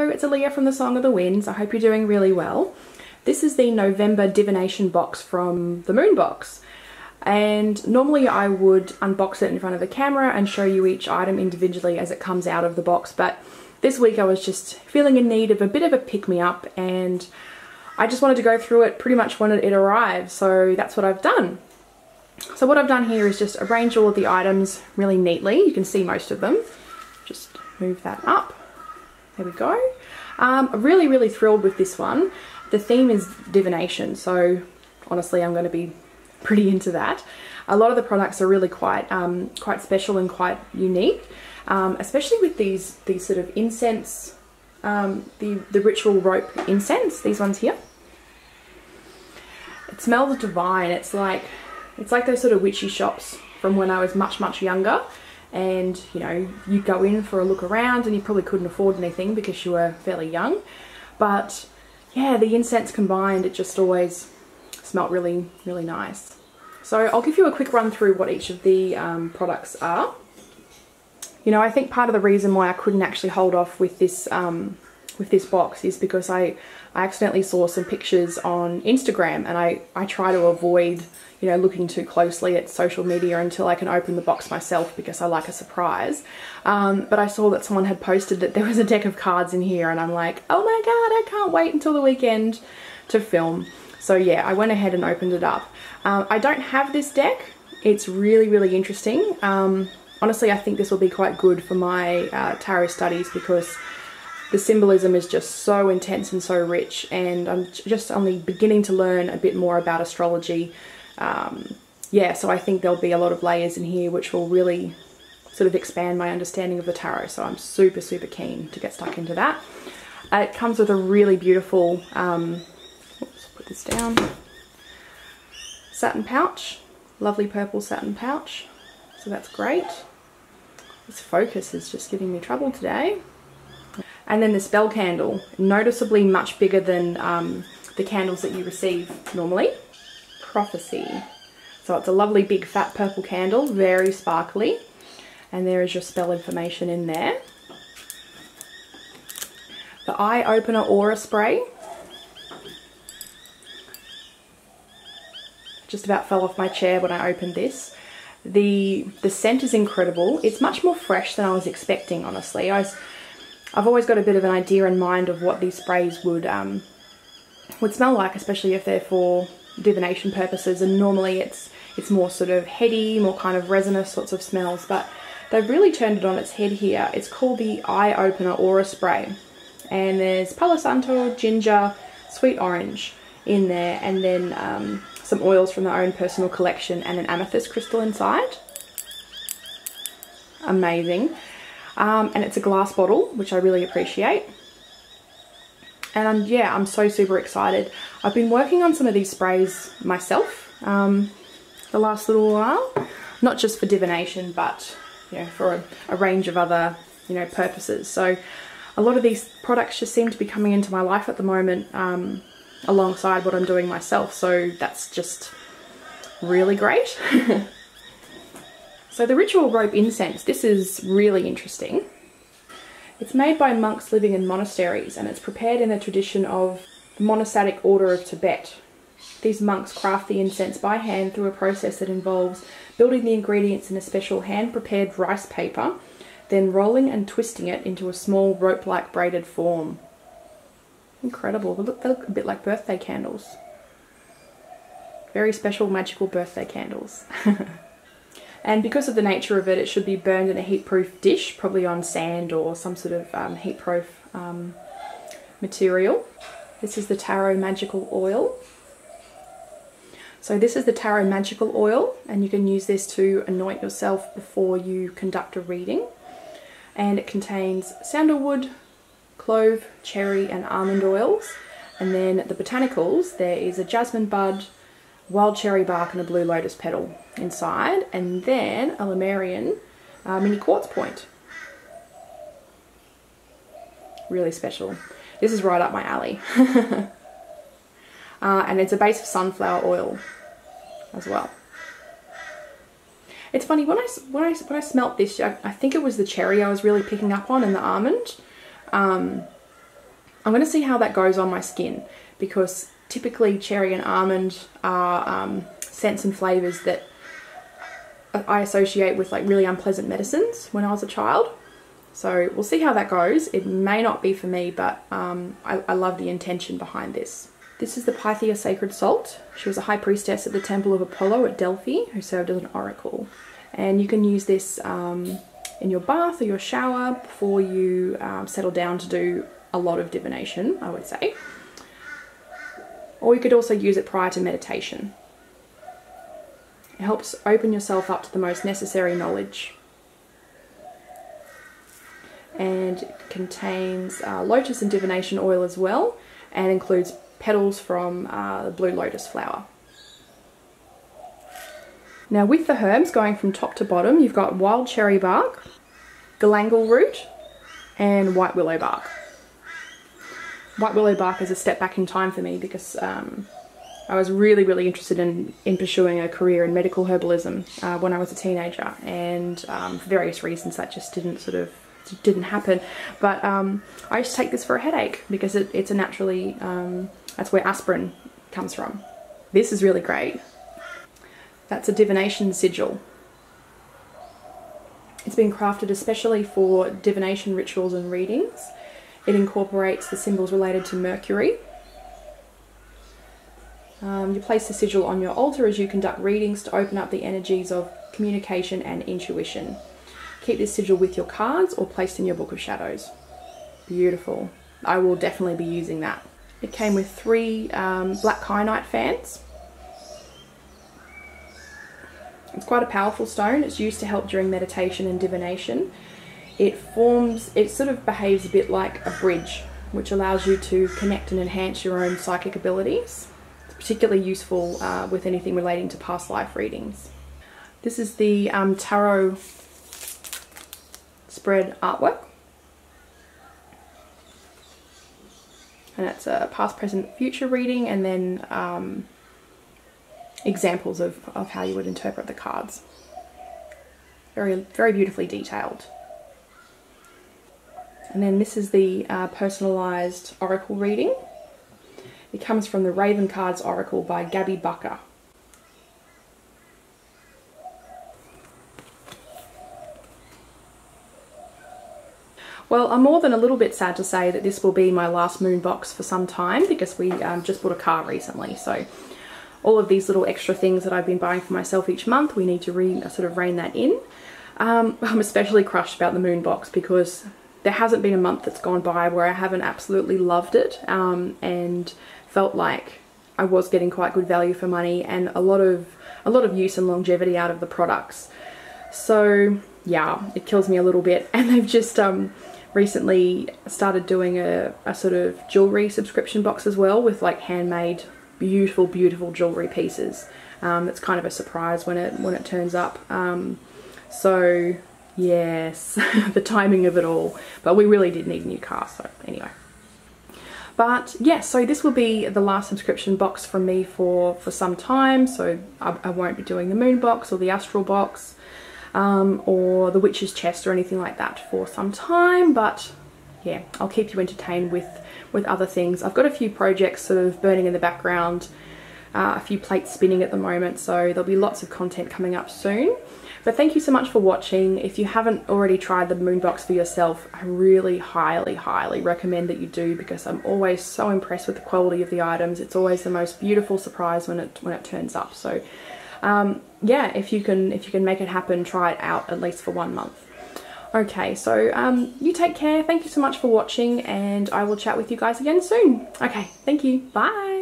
it's Aaliyah from the Song of the Winds. I hope you're doing really well. This is the November Divination box from the Moon box. And normally I would unbox it in front of the camera and show you each item individually as it comes out of the box. But this week I was just feeling in need of a bit of a pick-me-up, and I just wanted to go through it pretty much when it arrived. So that's what I've done. So what I've done here is just arrange all of the items really neatly. You can see most of them. Just move that up. There we go. I'm really thrilled with this one. The theme is divination, so honestly I'm going to be pretty into that. A lot of the products are really quite special and quite unique, especially with these sort of incense, the ritual rope incense, these ones here. It smells divine. It's like those sort of witchy shops from when I was much younger. And you know, you go in for a look around and you probably couldn't afford anything because you were fairly young, but yeah, the incense combined, it just always smelled really nice. So I'll give you a quick run through what each of the products are. You know, I think part of the reason why I couldn't actually hold off with this box is because I accidentally saw some pictures on Instagram, and I try to avoid, you know, looking too closely at social media until I can open the box myself because I like a surprise. But I saw that someone had posted that there was a deck of cards in here, and I'm like, oh my god, I can't wait until the weekend to film. So yeah, I went ahead and opened it up. I don't have this deck. It's really interesting. Honestly, I think this will be quite good for my tarot studies because the symbolism is just so intense and so rich, and I'm just only beginning to learn a bit more about astrology. Yeah, so I think there'll be a lot of layers in here which will really sort of expand my understanding of the tarot, so I'm super keen to get stuck into that. It comes with a really beautiful, oops, put this down, satin pouch, lovely purple satin pouch, so that's great. This focus is just giving me trouble today. And then the spell candle, noticeably much bigger than the candles that you receive normally. Prophecy. So it's a lovely big fat purple candle, very sparkly. And there is your spell information in there. The Eye Opener Aura Spray. Just about fell off my chair when I opened this. The scent is incredible. It's much more fresh than I was expecting, honestly. I've always got a bit of an idea in mind of what these sprays would smell like, especially if they're for divination purposes, and normally it's more sort of heady, more kind of resinous sorts of smells, but they've really turned it on its head here. It's called the Eye Opener Aura Spray, and there's Palo Santo, ginger, sweet orange in there, and then some oils from their own personal collection and an amethyst crystal inside. Amazing. And it's a glass bottle, which I really appreciate. And yeah, I'm so super excited. I've been working on some of these sprays myself the last little while, not just for divination, but you know, for a range of other, you know, purposes. So a lot of these products just seem to be coming into my life at the moment alongside what I'm doing myself. So that's just really great. So the ritual rope incense, this is really interesting. It's made by monks living in monasteries, and it's prepared in the tradition of the monastic order of Tibet. These monks craft the incense by hand through a process that involves building the ingredients in a special hand-prepared rice paper, then rolling and twisting it into a small rope-like braided form. Incredible. They look a bit like birthday candles. Very special, magical birthday candles. And because of the nature of it, it should be burned in a heat-proof dish, probably on sand or some sort of heat-proof material. This is the Tarot Magical Oil. So this is the Tarot Magical Oil, and you can use this to anoint yourself before you conduct a reading. And it contains sandalwood, clove, cherry and almond oils. And then the botanicals, there is a jasmine bud, wild cherry bark and a blue lotus petal inside, and then a Lemurian mini quartz point. Really special. This is right up my alley. And it's a base of sunflower oil as well. It's funny, when I smelt this, I think it was the cherry I was really picking up on, and the almond. I'm going to see how that goes on my skin, because typically cherry and almond are scents and flavours that I associate with like really unpleasant medicines when I was a child. So we'll see how that goes. It may not be for me, but I love the intention behind this. This is the Pythia Sacred Salt. She was a high priestess at the Temple of Apollo at Delphi who served as an oracle. And you can use this in your bath or your shower before you settle down to do a lot of divination, I would say. Or you could also use it prior to meditation. It helps open yourself up to the most necessary knowledge. And it contains lotus and divination oil as well, and includes petals from the blue lotus flower. Now with the herbs, going from top to bottom, you've got wild cherry bark, galangal root, and white willow bark. White willow bark is a step back in time for me, because I was really interested in pursuing a career in medical herbalism when I was a teenager, and for various reasons that just didn't happen. But I used to take this for a headache, because it's a naturally, that's where aspirin comes from. This is really great. That's a divination sigil. It's been crafted especially for divination rituals and readings. It incorporates the symbols related to Mercury. You place the sigil on your altar as you conduct readings to open up the energies of communication and intuition. Keep this sigil with your cards or placed in your Book of Shadows. Beautiful. I will definitely be using that. It came with 3 black kyanite fans. It's quite a powerful stone. It's used to help during meditation and divination. It sort of behaves a bit like a bridge, which allows you to connect and enhance your own psychic abilities. It's particularly useful with anything relating to past life readings. This is the tarot spread artwork. And it's a past, present, future reading, and then examples of how you would interpret the cards. Very beautifully detailed. And then this is the personalised oracle reading. It comes from the Raven Cards Oracle by Gabby Bucker. Well, I'm more than a little bit sad to say that this will be my last moon box for some time, because we just bought a car recently. So all of these little extra things that I've been buying for myself each month, we need to rein that in. I'm especially crushed about the moon box, because there hasn't been a month that's gone by where I haven't absolutely loved it and felt like I was getting quite good value for money and a lot of use and longevity out of the products. So yeah, it kills me a little bit. And they've just recently started doing a sort of jewelry subscription box as well, with like handmade beautiful jewelry pieces. It's kind of a surprise when it turns up. So yes, the timing of it all, but we really did need a new car, so anyway. But yeah, so this will be the last subscription box from me for some time. So I won't be doing the moon box or the astral box or the witch's chest or anything like that for some time, but yeah, I'll keep you entertained with other things. I've got a few projects sort of burning in the background, a few plates spinning at the moment, so there'll be lots of content coming up soon. But thank you so much for watching. If you haven't already tried the moon box for yourself, I really highly recommend that you do, because I'm always so impressed with the quality of the items. It's always the most beautiful surprise when it turns up. So yeah, if you can make it happen, try it out at least for 1 month. Okay, so you take care. Thank you so much for watching, and I will chat with you guys again soon. Okay, thank you. Bye.